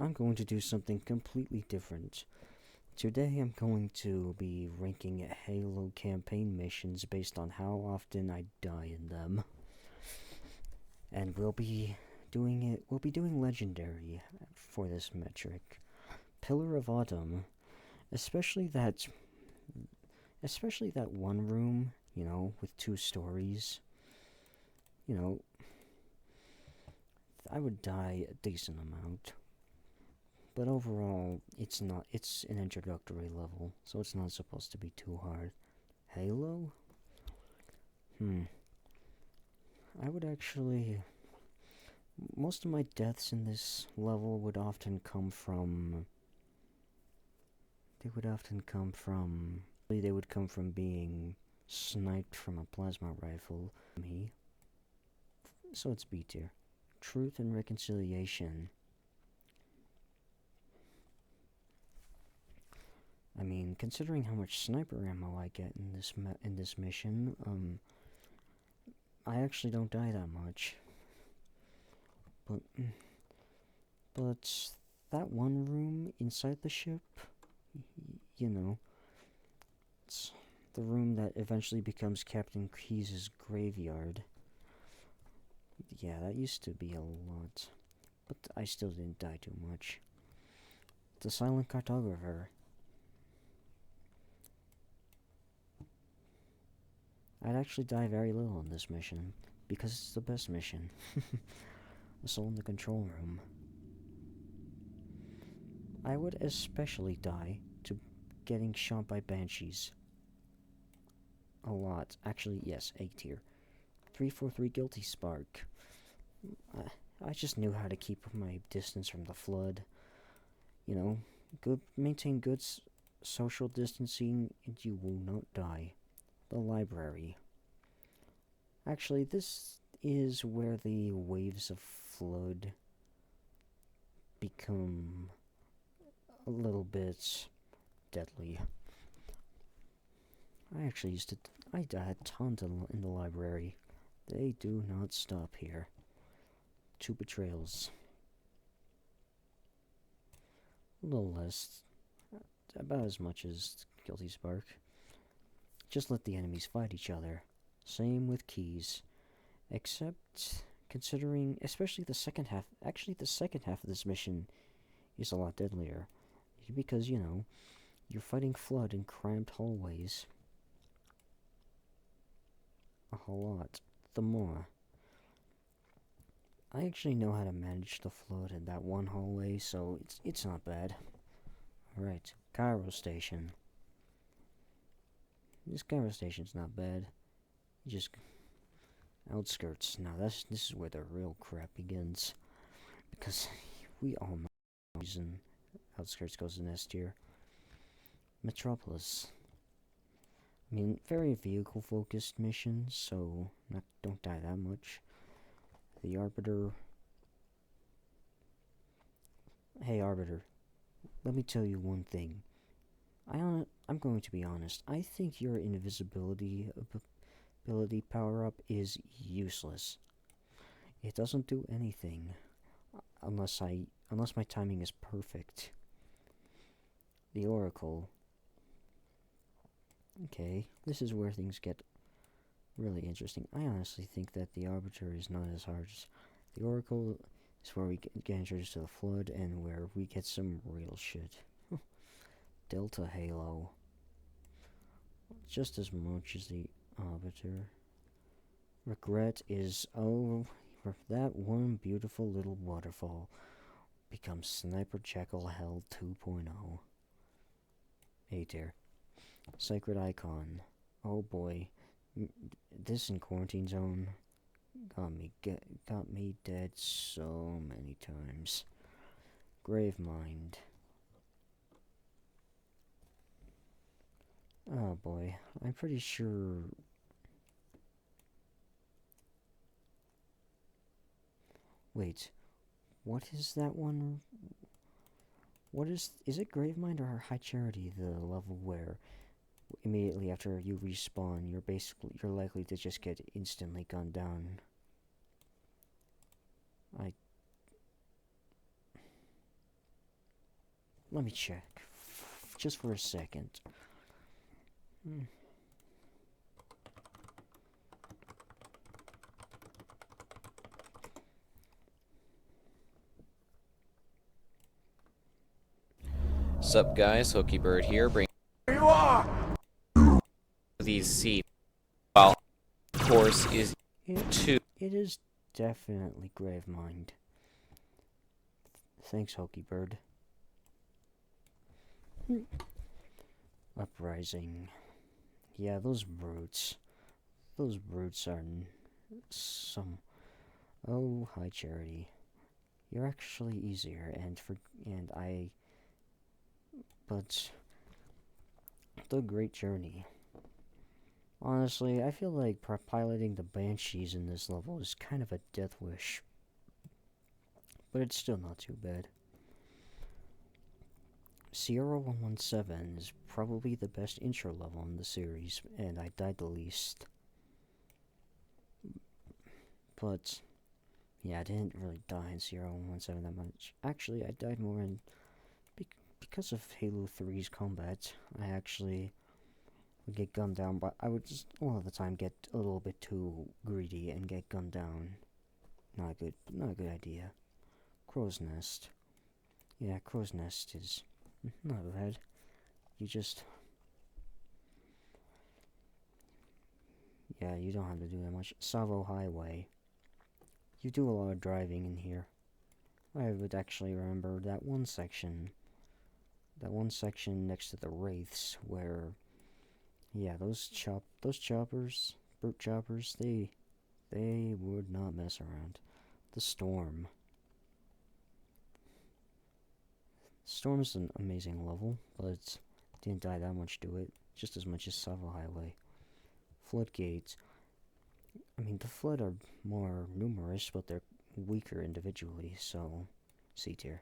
I'm going to do something completely different. Today I'm going to be ranking Halo campaign missions based on how often I die in them. And we'll be doing legendary for this metric. Pillar of Autumn, especially that one room, with two stories. I would die a decent amount. But overall, it's an introductory level, so it's not supposed to be too hard. Halo? I would actually... Most of my deaths in this level would often come from... They would come from being sniped from a plasma rifle. So it's B tier. Truth and Reconciliation. I mean, considering how much sniper ammo I get in this mission, I actually don't die that much. But that one room inside the ship, it's the room that eventually becomes Captain Keyes' graveyard. Yeah, that used to be a lot, but I still didn't die too much. The Silent Cartographer. I'd actually die very little in this mission, because it's the best mission. Assault in the Control Room. I would especially die to getting shot by Banshees. A lot. Actually, yes, A tier. 343 Guilty Spark. I just knew how to keep my distance from the flood. Maintain good social distancing and you will not die. The Library. Actually, this is where the waves of flood become a little bit deadly. I died tons in the library. They do not stop here. 2 betrayals. A little less, about as much as Guilty Spark. Just let the enemies fight each other. Same with Keyes. Except, considering, especially the second half, actually the second half of this mission is a lot deadlier. Because, you're fighting flood in cramped hallways. A whole lot. The more. I actually know how to manage the flood in that one hallway, so it's not bad. Alright, Cairo Station. This Cairo Station's not bad. Just outskirts. Now this is where the real crap begins. Because we all know the reason outskirts goes in S tier. Metropolis. I mean, very vehicle-focused missions, so don't die that much. The Arbiter. Hey, Arbiter. Let me tell you one thing. I'm going to be honest. I think your invisibility ability power-up is useless. It doesn't do anything unless my timing is perfect. The Oracle. Okay, this is where things get really interesting. I honestly think that the Arbiter is not as hard as the Oracle. Is where we get introduced to the Flood and where we get some real shit. Delta Halo. Just as much as the Arbiter. Regret is, that one beautiful little waterfall becomes Sniper Jekyll Hell 2.0. A tier. Sacred Icon. Oh boy. This in Quarantine Zone got me dead so many times. Gravemind. Oh boy. I'm pretty sure... Wait. What is that one? What is it Gravemind or High Charity, the level where immediately after you respawn, you're likely to just get instantly gunned down? Let me check. Just for a second. Sup guys, Hooky Bird here, bringing You are! these seats. Well, of course, is It is definitely Gravemind. Thanks, Hokey Bird. Uprising. Yeah, those brutes. Those brutes are some. Oh, hi, Charity. You're actually easier, and I. But the Great Journey. Honestly, I feel like piloting the Banshees in this level is kind of a death wish. But it's still not too bad. Sierra 117 is probably the best intro level in the series, and I died the least. But, yeah, I didn't really die in Sierra 117 that much. Actually, I died more in... because of Halo 3's combat, I actually would get gunned down, but I would just, a lot of the time, get a little bit too greedy and get gunned down. Not a good idea. Crow's Nest. Yeah, Crow's Nest is not bad. You just... yeah, you don't have to do that much. Savo Highway. You do a lot of driving in here. I would actually remember that one section next to the Wraiths where, yeah, those choppers, brute choppers, they would not mess around. The Storm. Storm's an amazing level, but didn't die that much to it, just as much as Savo Highway. Floodgates. I mean, the Flood are more numerous, but they're weaker individually, so C tier.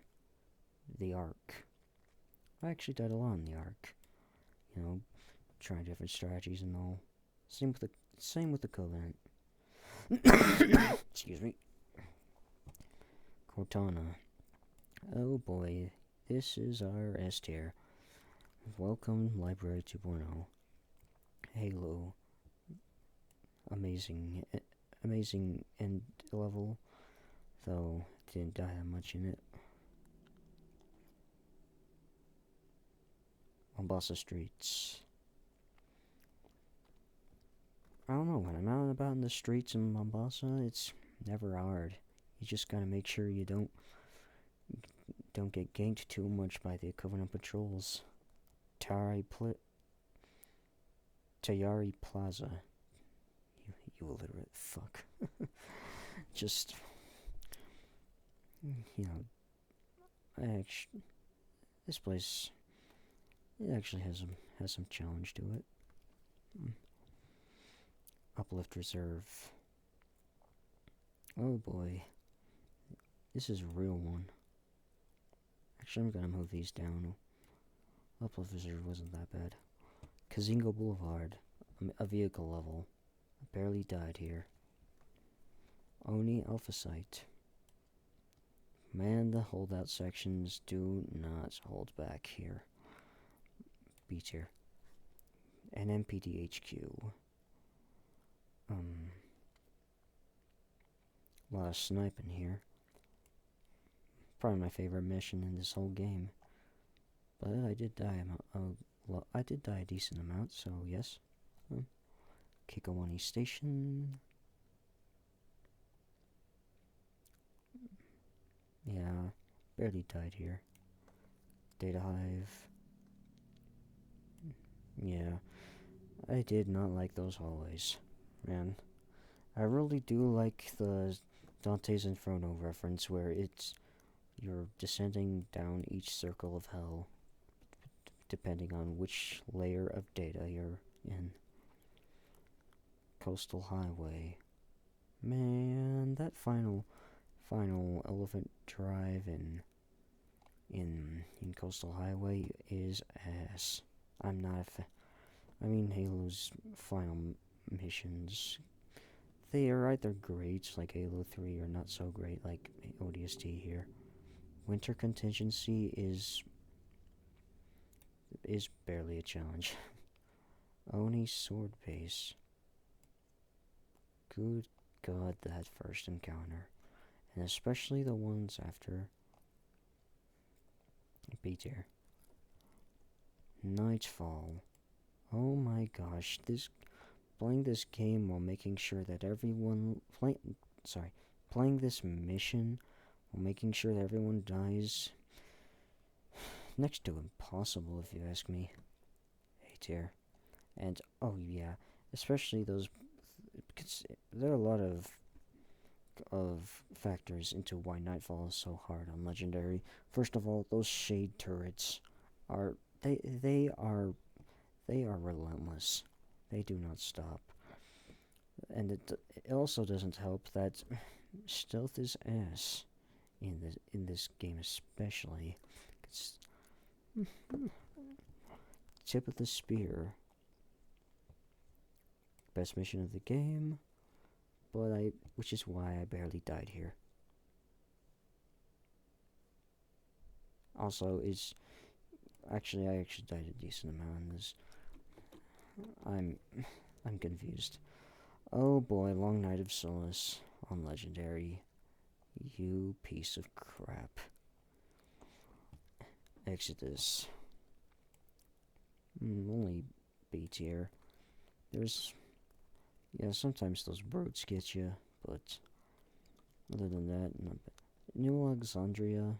The Ark. I actually died a lot in the Ark. You know, trying different strategies and all. Same with the Covenant. Excuse me. Cortana. Oh boy, this is our S tier. Welcome, Library 2.0. Halo. Amazing end level, though didn't die that much in it. Mombasa streets. I don't know, when I'm out and about in the streets in Mombasa, it's never hard. You just gotta make sure you don't get ganked too much by the Covenant patrols. Tayari Plaza. You illiterate fuck. Just, you know, this place, it actually has some challenge to it. Uplift Reserve. Oh boy. This is a real one. Actually, I'm gonna move these down. Uplift Reserve wasn't that bad. Kazingo Boulevard. A vehicle level. I barely died here. Oni Alpha Site. Man, the holdout sections do not hold back here. B tier. And MPD HQ. A lot of sniping here. Probably my favorite mission in this whole game. But I did die I did die a decent amount, so yes. Kikawani Station. Yeah, barely died here. Data Hive. Yeah, I did not like those hallways. Man, I really do like the Dante's Inferno reference where you're descending down each circle of hell, depending on which layer of data you're in. Coastal Highway. Man, that final Elephant Drive in Coastal Highway is ass. I'm not I mean, Halo's final missions, they are either great, like Halo 3, or not so great, like ODST here. Winter Contingency is is barely a challenge. Oni sword base. Good God, that first encounter. And especially the ones after B tier. Nightfall. Oh my gosh, playing this game while making sure that playing this mission while making sure that everyone dies, next to impossible if you ask me. A tier. And oh yeah, especially those, because there are a lot of factors into why Nightfall is so hard on Legendary. First of all, those shade turrets are they are relentless. They do not stop. And it also doesn't help that stealth is ass in this game especially. It's tip of the spear. Best mission of the game, which is why I barely died here. Also, I actually died a decent amount in this. I'm confused. Oh boy, Long Night of Solace on Legendary. You piece of crap. Exodus. Only B tier. Yeah, sometimes those brutes get you, but other than that, not bad. New Alexandria.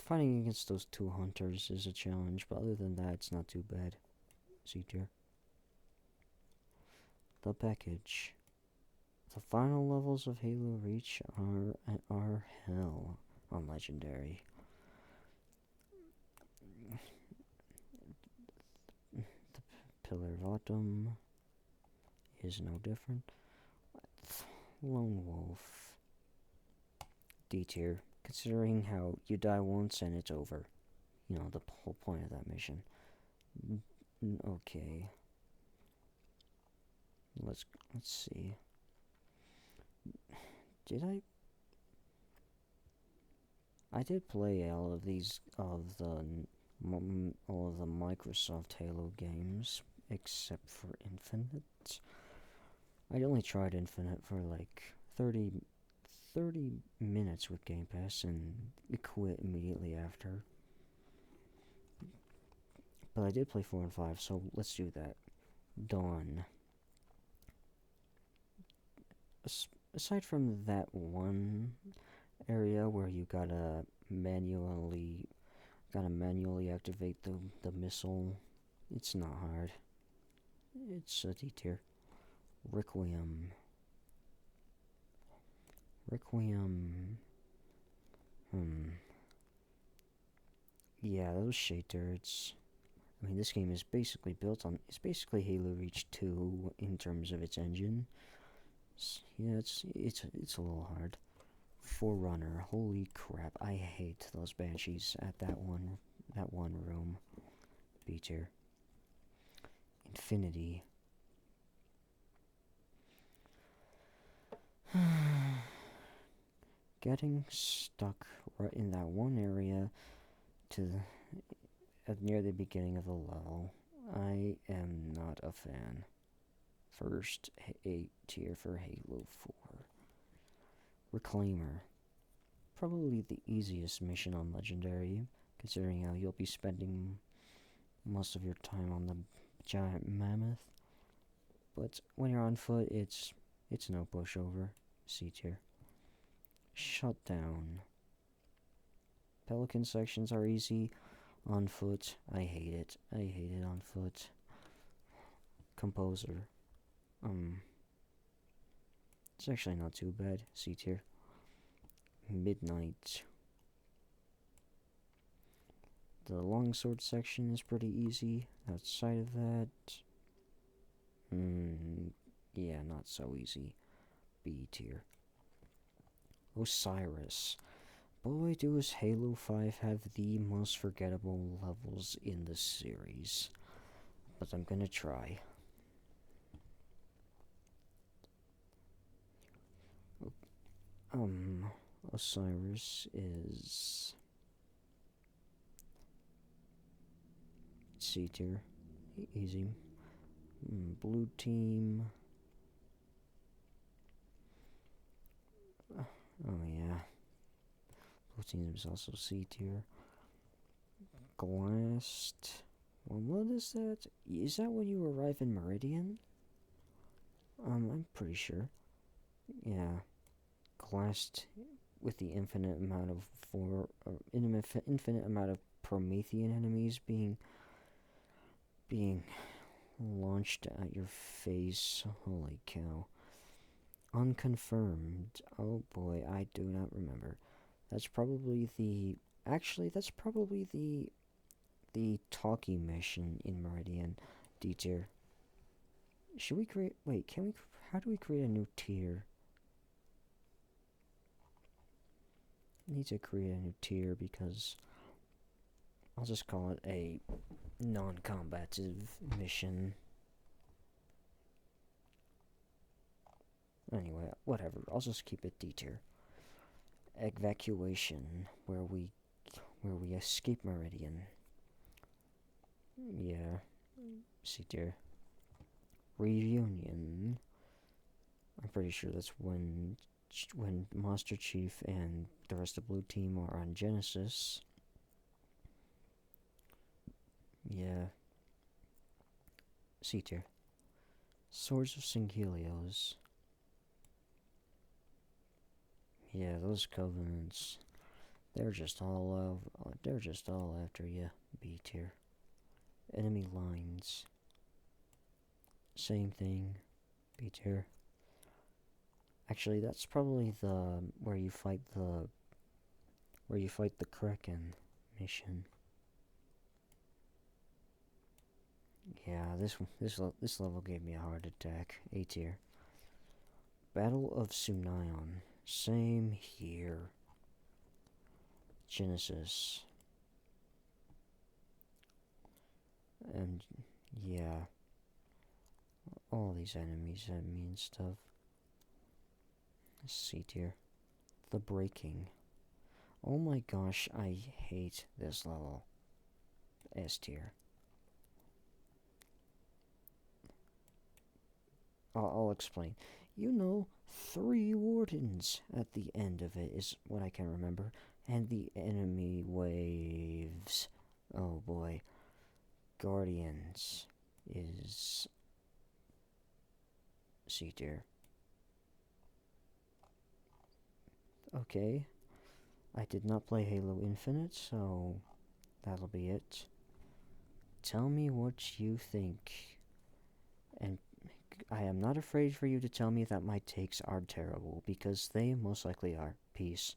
Fighting against those two hunters is a challenge, but other than that, it's not too bad. C tier. The package. The final levels of Halo Reach are hell on Legendary. The Pillar of Autumn is no different. Lone Wolf. D tier, considering how you die once and it's over. You know, the whole point of that mission. Okay. Let's see. Did I did play all of the Microsoft Halo games except for Infinite. I'd only tried Infinite for like 30 minutes with Game Pass and quit immediately after. But I did play 4 and 5, so let's do that. Dawn. Aside from that one area where you gotta manually activate the missile, it's not hard. It's a D tier. Requiem. Yeah, those shade turrets. I mean, this game is basically it's basically Halo Reach 2 in terms of its engine. Yeah, it's a little hard. Forerunner, holy crap! I hate those banshees at that one room. B tier. Infinity. Getting stuck right in that one area near the beginning of the level, I am not a fan. First A tier for Halo 4. Reclaimer. Probably the easiest mission on Legendary, considering how you'll be spending most of your time on the giant mammoth. But when you're on foot, it's no pushover. C tier. Shutdown. Pelican sections are easy. On foot, I hate it. I hate it on foot. Composer. It's actually not too bad. C tier. Midnight. The longsword section is pretty easy. Outside of that, yeah, not so easy. B tier. Osiris. Boy, does Halo 5 have the most forgettable levels in the series. But I'm gonna try. Osiris is C tier. Easy. Blue team. Oh yeah. Blue team is also C tier. Glast. Well, what is that? Is that when you arrive in Meridian? I'm pretty sure. Yeah. Glast with the infinite amount of infinite amount of Promethean enemies being launched at your face. Holy cow. Unconfirmed. Oh boy, I do not remember. That's probably the... Actually, that's probably the talkie mission in Meridian. D tier. Should we create... Wait, can we... How do we create a new tier? Need to create a new tier because... I'll just call it a non-combative mission. Anyway, whatever. I'll just keep it D tier. Evacuation, where we escape Meridian. Yeah. C tier. Reunion. I'm pretty sure that's when Master Chief and the rest of the Blue Team are on Genesis. Yeah. C tier. Swords of Singhelios. Yeah, those covenants. They're just all after you. B tier. Enemy lines. Same thing. B tier. Actually, that's probably the where you fight the Kraken mission. Yeah, this level gave me a heart attack. A tier. Battle of Sunayon. Same here. Genesis. And yeah, all these enemies that mean stuff. C tier. The Breaking. Oh my gosh, I hate this level. S tier. I'll explain. You know, 3 wardens at the end of it is what I can remember. And the enemy waves. Oh boy. Guardians is C tier. Okay. I did not play Halo Infinite, so that'll be it. Tell me what you think. And I am not afraid for you to tell me that my takes are terrible, because they most likely are. Peace.